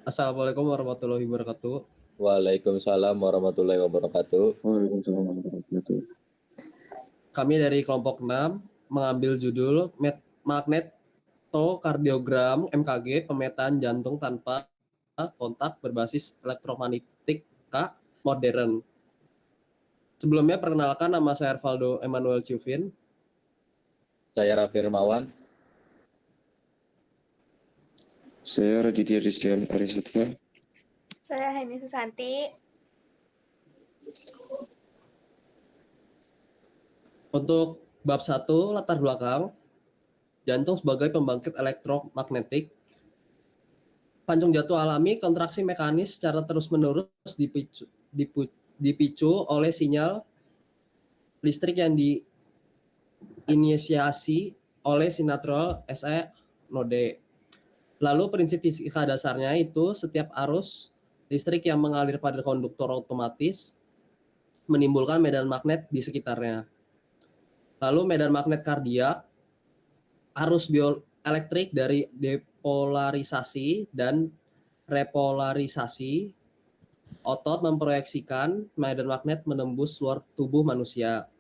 Assalamualaikum warahmatullahi wabarakatuh. Waalaikumsalam warahmatullahi wabarakatuh. Waalaikumsalam warahmatullahi wabarakatuh. Kami dari kelompok 6 mengambil judul Magnetokardiogram MKG pemetaan jantung tanpa kontak berbasis elektromagnetika modern. Sebelumnya perkenalkan, nama saya Ervaldo Emmanuel Ciuvin. Saya Raffi Hermawan. Saya Raditya Rizkian Arisatya. Saya Heni Susanti. Untuk bab 1, latar belakang jantung sebagai pembangkit elektromagnetik. Pancung jatuh alami, kontraksi mekanis secara terus-menerus dipicu oleh sinyal listrik yang diinisiasi oleh sinetron SE node. Lalu prinsip fisika dasarnya itu setiap arus listrik yang mengalir pada konduktor otomatis menimbulkan medan magnet di sekitarnya. Lalu medan magnet kardiak, arus bioelektrik dari depolarisasi dan repolarisasi otot memproyeksikan medan magnet menembus luar tubuh manusia.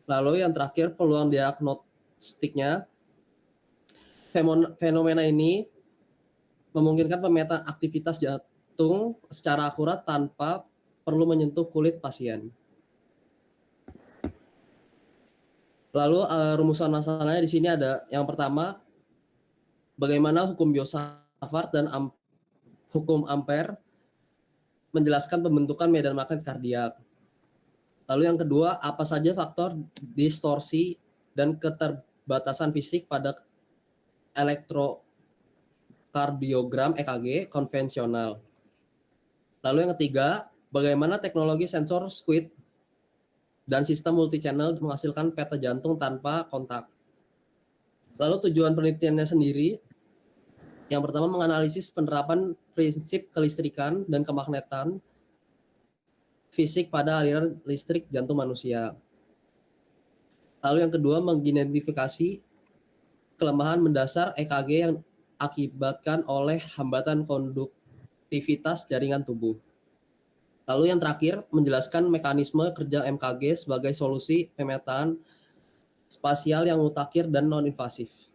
Lalu yang terakhir, peluang diagnostiknya. Fenomena ini memungkinkan pemetaan aktivitas jantung secara akurat tanpa perlu menyentuh kulit pasien. Lalu rumusan masalahnya di sini ada yang pertama, bagaimana hukum Biot-Savart dan hukum Ampere menjelaskan pembentukan medan magnet kardiak. Lalu yang kedua, apa saja faktor distorsi dan keterbatasan fisik pada elektrokardiogram EKG konvensional. Lalu yang ketiga, bagaimana teknologi sensor squid dan sistem multi-channel menghasilkan peta jantung tanpa kontak. Lalu tujuan penelitiannya sendiri, yang pertama menganalisis penerapan prinsip kelistrikan dan kemagnetan fisik pada aliran listrik jantung manusia. Lalu yang kedua, mengidentifikasi kelemahan mendasar EKG yang akibatkan oleh hambatan konduktivitas jaringan tubuh. Lalu yang terakhir, menjelaskan mekanisme kerja MKG sebagai solusi pemetaan spasial yang mutakhir dan non-invasif.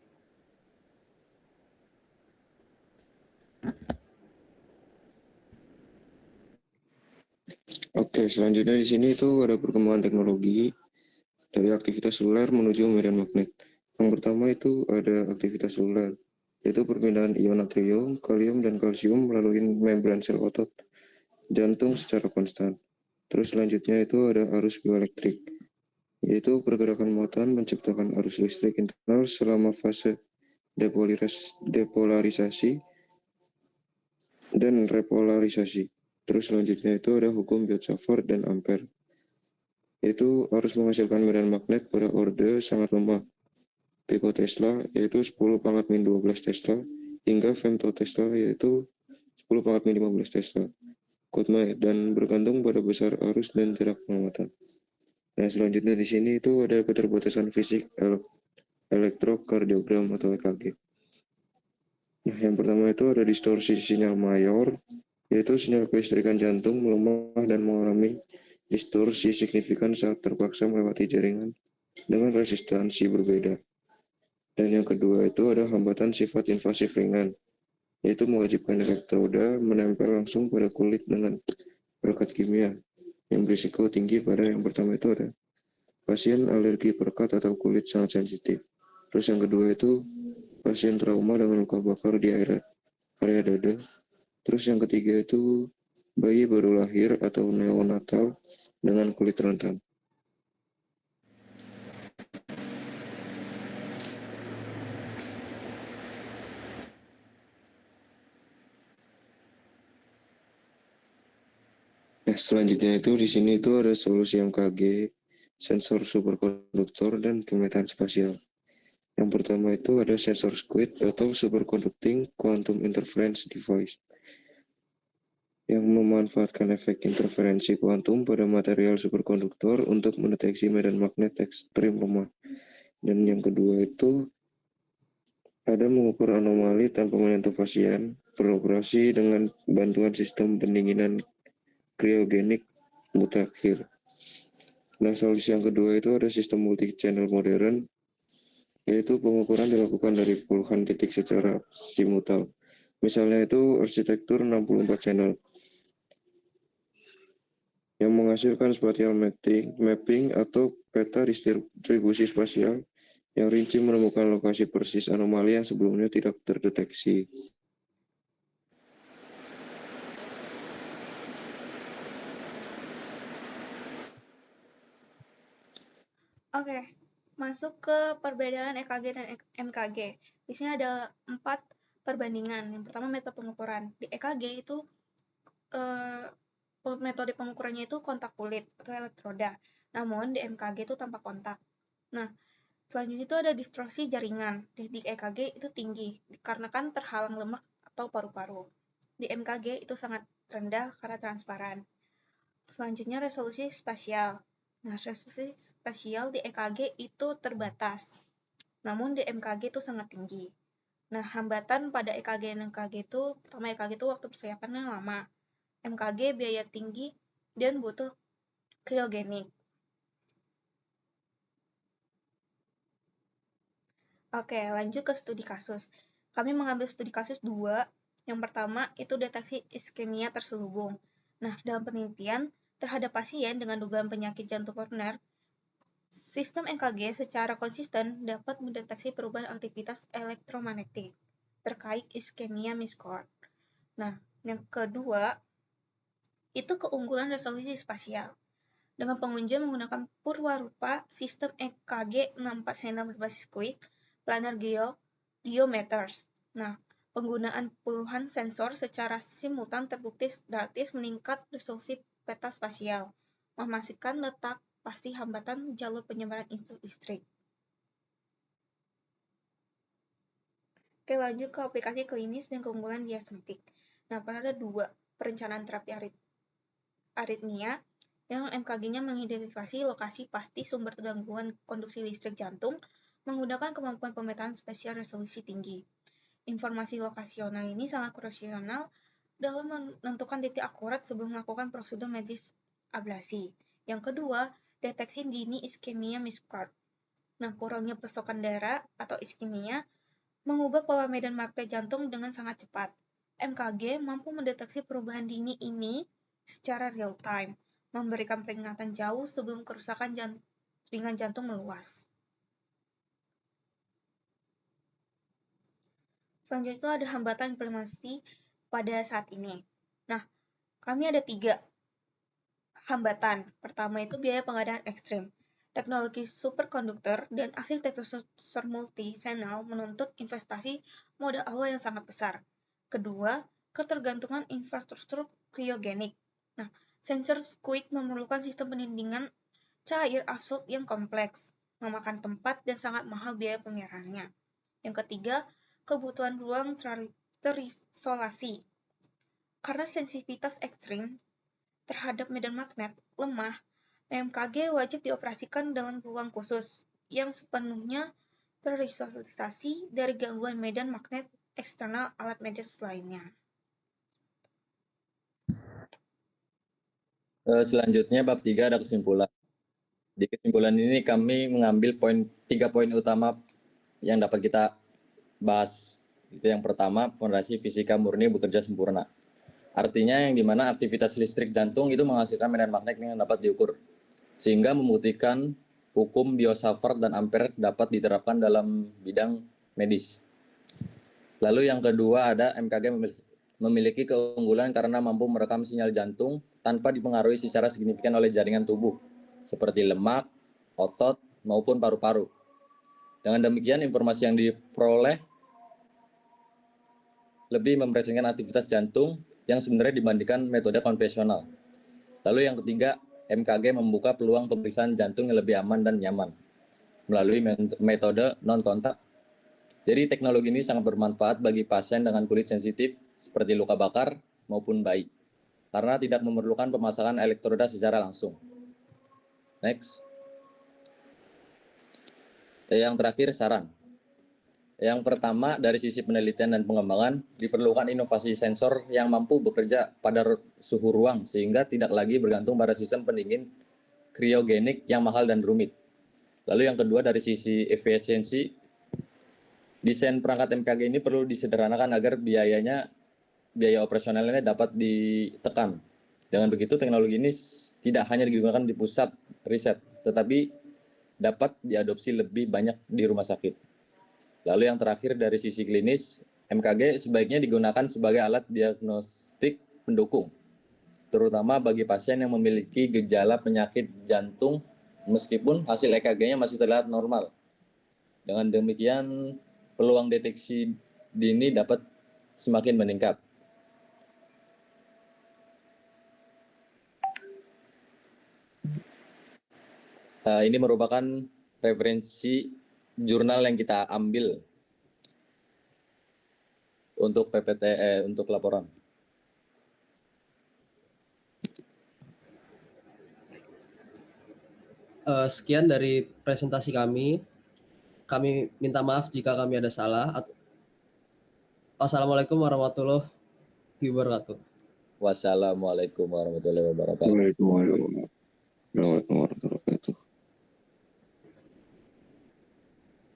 Oke, selanjutnya di sini itu ada perkembangan teknologi dari aktivitas seluler menuju medan magnet. Yang pertama itu ada aktivitas seluler, yaitu perpindahan ion natrium, kalium, dan kalsium melalui membran sel otot jantung secara konstan. Terus selanjutnya itu ada arus bioelektrik, yaitu pergerakan muatan menciptakan arus listrik internal selama fase depolarisasi dan repolarisasi. Terus selanjutnya itu ada hukum Biot-Savart dan Ampere, yaitu arus menghasilkan medan magnet pada orde sangat lemah, pikotesla yaitu 10⁻⁻12 Tesla hingga femtotesla yaitu 10⁻⁻15 Tesla. Dan bergantung pada besar arus dan jarak pengamatan. Nah, selanjutnya di sini itu ada keterbatasan fisik elektrokardiogram atau EKG. Nah, yang pertama itu ada distorsi sinyal mayor, yaitu sinyal kelistrikan jantung melemah dan mengalami distorsi signifikan saat terpaksa melewati jaringan dengan resistansi berbeda. Dan yang kedua itu ada hambatan sifat invasif ringan, yaitu mewajibkan elektroda menempel langsung pada kulit dengan perekat kimia yang berisiko tinggi pada yang pertama itu ada pasien alergi perekat atau kulit sangat sensitif. Terus yang kedua itu pasien trauma dengan luka bakar di area dada. Terus yang ketiga itu bayi baru lahir atau neonatal dengan kulit rentan. Nah, selanjutnya itu di sini itu ada solusi MKG, sensor superkonduktor, dan pemetaan spasial. Yang pertama itu ada sensor SQUID atau Superconducting Quantum Interference Device, yang memanfaatkan efek interferensi kuantum pada material superkonduktor untuk mendeteksi medan magnet ekstrim lemah. Dan yang kedua itu ada mengukur anomali tanpa menyentuh pasien beroperasi dengan bantuan sistem pendinginan kriogenik mutakhir. Nah, solusi yang kedua itu ada sistem multi-channel modern, yaitu pengukuran dilakukan dari puluhan titik secara simultan. Misalnya itu arsitektur 64 channel yang menghasilkan spatial mapping atau peta distribusi spasial yang rinci menemukan lokasi persis anomali yang sebelumnya tidak terdeteksi. Oke, masuk ke perbedaan EKG dan MKG. Di sini ada 4 perbandingan. Yang pertama metode pengukuran. Di EKG itu metode pengukurannya itu kontak kulit atau elektroda. Namun di MKG itu tanpa kontak. Nah, selanjutnya itu ada distorsi jaringan. Di EKG itu tinggi dikarenakan terhalang lemak atau paru-paru. Di MKG itu sangat rendah karena transparan. Selanjutnya resolusi spasial. Nah, resolusi spasial di EKG itu terbatas, namun di MKG itu sangat tinggi. Nah, hambatan pada EKG dan MKG itu, pertama EKG itu waktu persiapannya lama, MKG biaya tinggi, dan butuh kriogenik. Oke, lanjut ke studi kasus. Kami mengambil studi kasus 2. Yang pertama itu deteksi iskemia terselubung. Nah, dalam penelitian, terhadap pasien dengan dugaan penyakit jantung koroner, sistem EKG secara konsisten dapat mendeteksi perubahan aktivitas elektromagnetik terkait iskemia miskot. Nah, yang kedua, itu keunggulan resolusi spasial. Dengan pengunjung menggunakan purwarupa sistem EKG 64 channel berbasis Quick Planar Geometers. Nah, penggunaan puluhan sensor secara simultan terbukti gratis meningkat resolusi peta spasial, memastikan letak pasti hambatan jalur penyebaran input listrik. Oke, lanjut ke aplikasi klinis dan keunggulan diagnostik. Nah, ada 2 perencanaan terapi aritmia yang MKG-nya mengidentifikasi lokasi pasti sumber gangguan konduksi listrik jantung menggunakan kemampuan pemetaan spesial resolusi tinggi. Informasi lokasional ini sangat krusial dalam menentukan titik akurat sebelum melakukan prosedur medis ablasi. Yang kedua, deteksi dini iskemia miskard. Nah, kurangnya pasokan darah atau iskemia mengubah pola medan magnet jantung dengan sangat cepat. MKG mampu mendeteksi perubahan dini ini secara real time, memberikan peringatan jauh sebelum kerusakan jaringan jantung meluas. Selanjutnya itu ada hambatan implementasi pada saat ini. Nah, kami ada 3 hambatan. Pertama itu biaya pengadaan ekstrim. Teknologi superkonduktor dan arsitektur multi-channel menuntut investasi modal awal yang sangat besar. Kedua, ketergantungan infrastruktur kriogenik. Nah, sensor Quick memerlukan sistem pendinginan cair absolut yang kompleks, memakan tempat dan sangat mahal biaya pemeliharaannya. Yang ketiga, kebutuhan ruang terisolasi. Karena sensitivitas ekstrim terhadap medan magnet lemah, MKG wajib dioperasikan dalam ruang khusus yang sepenuhnya terisolasi dari gangguan medan magnet eksternal alat medis lainnya. Selanjutnya bab 3 ada kesimpulan. Di kesimpulan ini kami mengambil 3 poin utama yang dapat kita bahas. Itu yang pertama, fondasi fisika murni bekerja sempurna. Artinya yang dimana aktivitas listrik jantung itu menghasilkan medan magnet yang dapat diukur, sehingga membuktikan hukum Biot-Savart dan Ampere dapat diterapkan dalam bidang medis. Lalu yang kedua ada MKG memiliki keunggulan karena mampu merekam sinyal jantung tanpa dipengaruhi secara signifikan oleh jaringan tubuh, seperti lemak, otot, maupun paru-paru. Dengan demikian, informasi yang diperoleh lebih mempresentasikan aktivitas jantung yang sebenarnya dibandingkan metode konvensional. Lalu yang ketiga, MKG membuka peluang pemeriksaan jantung yang lebih aman dan nyaman melalui metode non-kontak. Jadi teknologi ini sangat bermanfaat bagi pasien dengan kulit sensitif seperti luka bakar maupun bayi, karena tidak memerlukan pemasangan elektroda secara langsung. Next. Yang terakhir, saran. Yang pertama, dari sisi penelitian dan pengembangan, diperlukan inovasi sensor yang mampu bekerja pada suhu ruang sehingga tidak lagi bergantung pada sistem pendingin kriogenik yang mahal dan rumit. Lalu yang kedua, dari sisi efisiensi, desain perangkat MKG ini perlu disederhanakan agar biaya operasionalnya dapat ditekan. Dengan begitu, teknologi ini tidak hanya digunakan di pusat riset, tetapi dapat diadopsi lebih banyak di rumah sakit. Lalu yang terakhir, dari sisi klinis, MKG sebaiknya digunakan sebagai alat diagnostik pendukung, terutama bagi pasien yang memiliki gejala penyakit jantung meskipun hasil EKG-nya masih terlihat normal. Dengan demikian, peluang deteksi dini dapat semakin meningkat. Ini merupakan referensi jurnal yang kita ambil untuk untuk laporan. Sekian dari presentasi kami. Kami minta maaf jika kami ada salah. Wassalamualaikum warahmatullahi wabarakatuh. Wassalamualaikum warahmatullahi wabarakatuh. Waalaikumsalam warahmatullahi wabarakatuh.